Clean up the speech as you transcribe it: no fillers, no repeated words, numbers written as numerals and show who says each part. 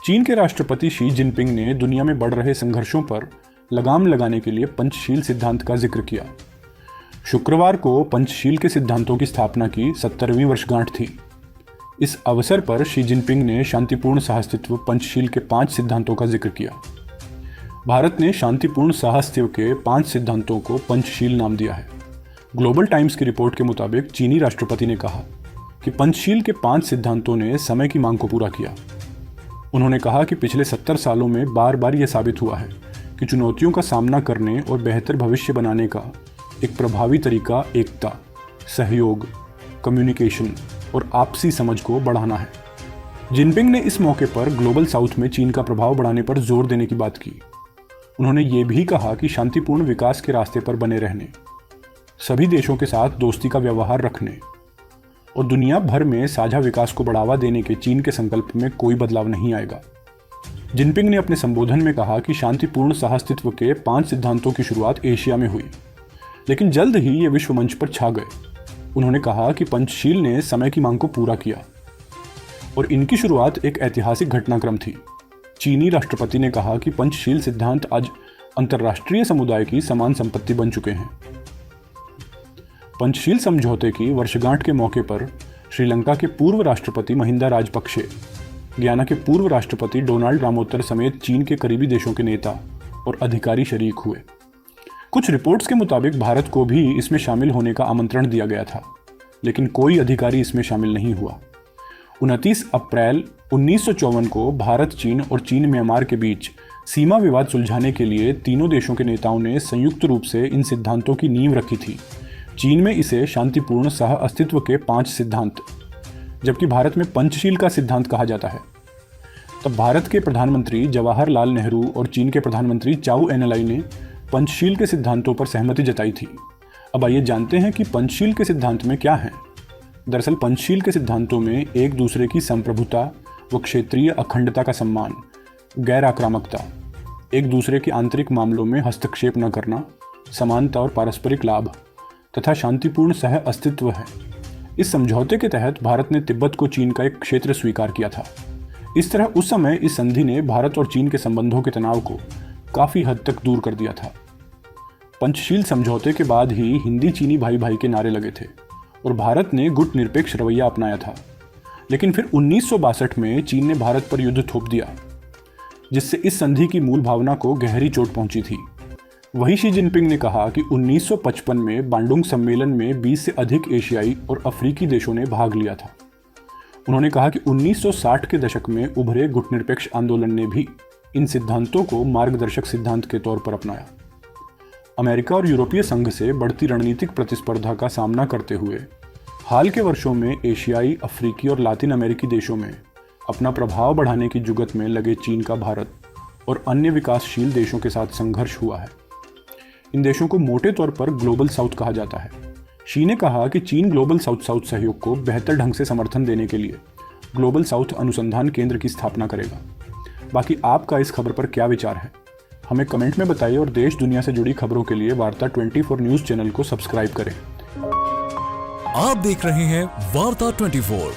Speaker 1: चीन के राष्ट्रपति शी जिनपिंग ने दुनिया में बढ़ रहे संघर्षों पर लगाम लगाने के लिए पंचशील सिद्धांत का जिक्र किया। शुक्रवार को पंचशील के सिद्धांतों की स्थापना की 70वीं वर्षगांठ थी। इस अवसर पर शी जिनपिंग ने शांतिपूर्ण सहअस्तित्व पंचशील के 5 सिद्धांतों का जिक्र किया। भारत ने शांतिपूर्ण सहअस्तित्व के 5 सिद्धांतों को पंचशील नाम दिया है। ग्लोबल टाइम्स की रिपोर्ट के मुताबिक चीनी राष्ट्रपति ने कहा कि पंचशील के 5 सिद्धांतों ने समय की मांग को पूरा किया। उन्होंने कहा कि पिछले 70 सालों में बार बार यह साबित हुआ है कि चुनौतियों का सामना करने और बेहतर भविष्य बनाने का एक प्रभावी तरीका एकता, सहयोग, कम्युनिकेशन और आपसी समझ को बढ़ाना है। जिनपिंग ने इस मौके पर ग्लोबल साउथ में चीन का प्रभाव बढ़ाने पर जोर देने की बात की। उन्होंने ये भी कहा कि शांतिपूर्ण विकास के रास्ते पर बने रहने, सभी देशों के साथ दोस्ती का व्यवहार रखने और दुनिया भर में साझा विकास को बढ़ावा देने के चीन के संकल्प में कोई बदलाव नहीं आएगा। जिनपिंग ने अपने संबोधन में कहा कि शांतिपूर्ण सहअस्तित्व के 5 सिद्धांतों की शुरुआत एशिया में हुई, लेकिन जल्द ही ये विश्व मंच पर छा गए। उन्होंने कहा कि पंचशील ने समय की मांग को पूरा किया और इनकी शुरुआत एक ऐतिहासिक घटनाक्रम थी। चीनी राष्ट्रपति ने कहा कि पंचशील सिद्धांत आज अंतर्राष्ट्रीय समुदाय की समान संपत्ति बन चुके हैं। पंचशील समझौते की वर्षगांठ के मौके पर श्रीलंका के पूर्व राष्ट्रपति महिंदा राजपक्षे, गयाना के पूर्व राष्ट्रपति डोनाल्ड रामोतर समेत चीन के करीबी देशों के नेता और अधिकारी शरीक हुए। कुछ रिपोर्ट्स के मुताबिक भारत को भी इसमें शामिल होने का आमंत्रण दिया गया था, लेकिन कोई अधिकारी इसमें शामिल नहीं हुआ। 29 अप्रैल 1954 को भारत, चीन और चीन म्यांमार के बीच सीमा विवाद सुलझाने के लिए तीनों देशों के नेताओं ने संयुक्त रूप से इन सिद्धांतों की नींव रखी थी। चीन में इसे शांतिपूर्ण सह अस्तित्व के 5 सिद्धांत, जबकि भारत में पंचशील का सिद्धांत कहा जाता है। तब भारत के प्रधानमंत्री जवाहरलाल नेहरू और चीन के प्रधानमंत्री चाउ एन-लाई ने पंचशील के सिद्धांतों पर सहमति जताई थी। अब आइए जानते हैं कि पंचशील के सिद्धांत में क्या है। दरअसल पंचशील के सिद्धांतों में एक दूसरे की संप्रभुता व क्षेत्रीय अखंडता का सम्मान, गैर आक्रामकता, एक दूसरे के आंतरिक मामलों में हस्तक्षेप न करना, समानता और पारस्परिक लाभ तथा शांतिपूर्ण सह अस्तित्व है। इस समझौते के तहत भारत ने तिब्बत को चीन का एक क्षेत्र स्वीकार किया था। इस तरह उस समय इस संधि ने भारत और चीन के संबंधों के तनाव को काफ़ी हद तक दूर कर दिया था। पंचशील समझौते के बाद ही हिंदी चीनी भाई भाई के नारे लगे थे और भारत ने गुट निरपेक्ष रवैया अपनाया था। लेकिन फिर 1962 में चीन ने भारत पर युद्ध थोप दिया, जिससे इस संधि की मूल भावना को गहरी चोट पहुंची थी। वही शी जिनपिंग ने कहा कि 1955 में बांडुंग सम्मेलन में 20 से अधिक एशियाई और अफ्रीकी देशों ने भाग लिया था। उन्होंने कहा कि 1960 के दशक में उभरे गुटनिरपेक्ष आंदोलन ने भी इन सिद्धांतों को मार्गदर्शक सिद्धांत के तौर पर अपनाया। अमेरिका और यूरोपीय संघ से बढ़ती रणनीतिक प्रतिस्पर्धा का सामना करते हुए हाल के वर्षों में एशियाई, अफ्रीकी और लातिन अमेरिकी देशों में अपना प्रभाव बढ़ाने की जुगत में लगे चीन का भारत और अन्य विकासशील देशों के साथ संघर्ष हुआ है। इन देशों को मोटे तौर पर ग्लोबल साउथ कहा जाता है। शी ने कहा कि चीन ग्लोबल साउथ सहयोग को बेहतर ढंग से समर्थन देने के लिए ग्लोबल साउथ अनुसंधान केंद्र की स्थापना करेगा। बाकी आपका इस खबर पर क्या विचार है, हमें कमेंट में बताइए और देश दुनिया से जुड़ी खबरों के लिए वार्ता 24 न्यूज़ चैनल को सब्सक्राइब करें।
Speaker 2: आप देख रहे हैं वार्ता 24।